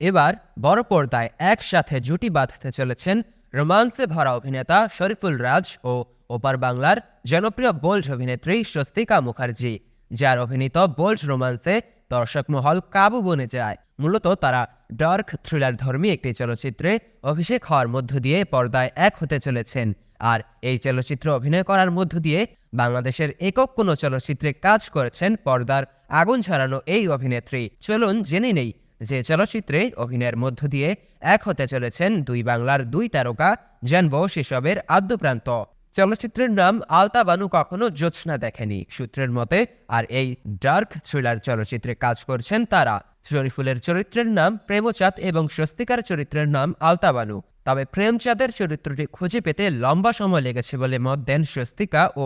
এবার বড় পর্দায় একসাথে জুটি বাঁধতে চলেছেন রোমান্সে ভরা অভিনেতা শরীফুল রাজ ও ওপার বাংলার জনপ্রিয় বোল্ড অভিনেত্রী স্বস্তিকা মুখার্জি, যার অভিনীত বোল্ড রোমান্সে দর্শক মহল কাবু বনে যায়। মূলত তারা ডার্ক থ্রিলার ধর্মী একটি চলচ্চিত্রে অভিষেক হওয়ার মধ্য দিয়ে পর্দায় এক হতে চলেছেন। আর এই চলচ্চিত্রে অভিনয় করার মধ্য দিয়ে বাংলাদেশের একক কোনো চলচ্চিত্রে কাজ করেছেন পর্দার আগুন ছড়ানো এই অভিনেত্রী। চলুন জেনে নেই যে চলচ্চিত্রে অভিনয়ের মধ্য দিয়ে এক হতে চলেছেন দুই বাংলার দুই তারকা, জানবো সেসবের আদ্যপ্রান্ত। চলচ্চিত্রের নাম আলতা বানু কখনো জ্যোৎস্না দেখেনি সূত্রের মতে। আর এই ডার্ক থ্রিলার চলচ্চিত্রে কাজ করছেন তারা। শরীফুলের চরিত্রের নাম প্রেমচাঁদ এবং স্বস্তিকার চরিত্রের নাম আলতা বানু। তবে প্রেমচাঁদের চরিত্রটি খুঁজে পেতে লম্বা সময় লেগেছে বলে মত দেন স্বস্তিকা ও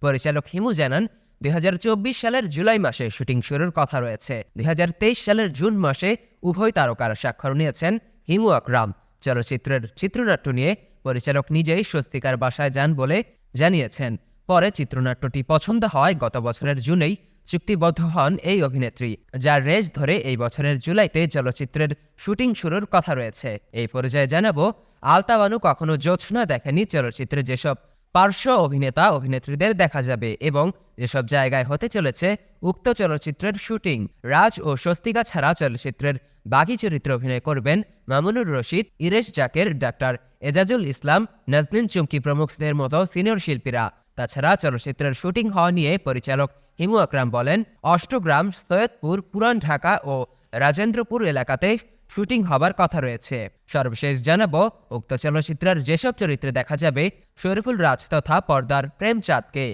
পরিচালক হিমু জানান, 2024 সালের জুলাই মাসে শুটিং শুরুর কথা রয়েছে। 2023 সালের জুন মাসে উভয় তারকার স্বাক্ষর নিয়েছেন হিমু আকরাম। চলচ্চিত্রের চিত্রনাট্য নিয়ে পরিচালক নিজেই স্বস্তিকার বাসায় যান বলে জানিয়েছেন। পরে চিত্রনাট্যটি পছন্দ হওয়ায় গত বছরের জুনেই চুক্তিবদ্ধ হন এই অভিনেত্রী, যার রেশ ধরে এই বছরের জুলাইতে চলচ্চিত্রের শুটিং শুরুর কথা রয়েছে। এই পর্যায়ে জানাবো, আলতা বানু কখনো জ্যোৎস্না দেখেনি চলচ্চিত্রে যেসব পার্শ্ব অভিনেতা অভিনেত্রীদের দেখা যাবে এবং যেসব জায়গায় হতে চলেছে উক্ত চলচ্চিত্রের শুটিং। রাজ ও স্বস্তিকা ছাড়া চলচ্চিত্রের বাকি চরিত্রে অভিনয় করবেন মামুনুর রশিদ, ইরেশ জাকের, ডাক্তার এজাজুল ইসলাম, নাজনীন চুমকি প্রমুখদের মতো সিনিয়র শিল্পীরা। তাছাড়া চলচ্চিত্রের শুটিং হওয়া নিয়ে পরিচালক হিমু আকরাম বলেন, অষ্টগ্রাম, সৈয়দপুর, পুরান ঢাকা ও রাজেন্দ্রপুর এলাকাতে শুটিং হবার কথা রয়েছে। সর্বশেষ জানাবো, উক্ত চলচ্চিত্রের যেসব চরিত্রে দেখা যাবে শরীফুল রাজ তথা পর্দার প্রেমচাঁদকে।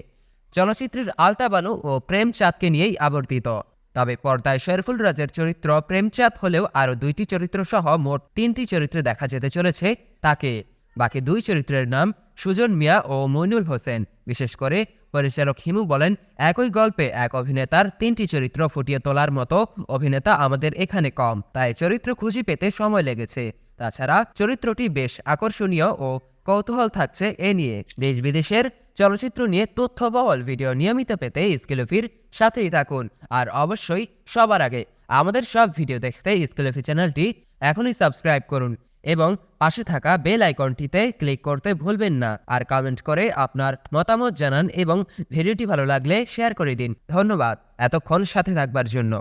চলচ্চিত্রের আলতা বানু ও প্রেমচাঁদকে নিয়েই আবর্তিত। তবে পর্দায় শরীফুল রাজের চরিত্র প্রেমচাঁদ হলেও আরও দুইটি চরিত্র সহ মোট 3টি চরিত্রে দেখা যেতে চলেছে তাকে। বাকি দুই চরিত্রের নাম সুজন মিয়া ও মইনুল হোসেন। বিশেষ করে পরিচালক হিমু বলেন, একই গল্পে এক অভিনেতার 3টি চরিত্র ফুটিয়ে তোলার মতো অভিনেতা আমাদের এখানে কম, তাই চরিত্র খুঁজে পেতে সময় লেগেছে। তাছাড়া চরিত্রটি বেশ আকর্ষণীয় ও কৌতূহল থাকছে এ নিয়ে। দেশ বিদেশের চলচ্চিত্র নিয়ে তথ্যবহুল ভিডিও নিয়মিত পেতে স্কিলফির সাথেই থাকুন। আর অবশ্যই সবার আগে আমাদের সব ভিডিও দেখতে স্কিলফি চ্যানেলটি এখনই সাবস্ক্রাইব করুন এবং পাশে থাকা বেল আইকনটিতে ক্লিক করতে ভুলবেন না। আর কমেন্ট করে আপনার মতামত জানান এবং ভিডিওটি ভালো লাগলে শেয়ার করে দিন। ধন্যবাদ এতক্ষণ সাথে থাকবার জন্য।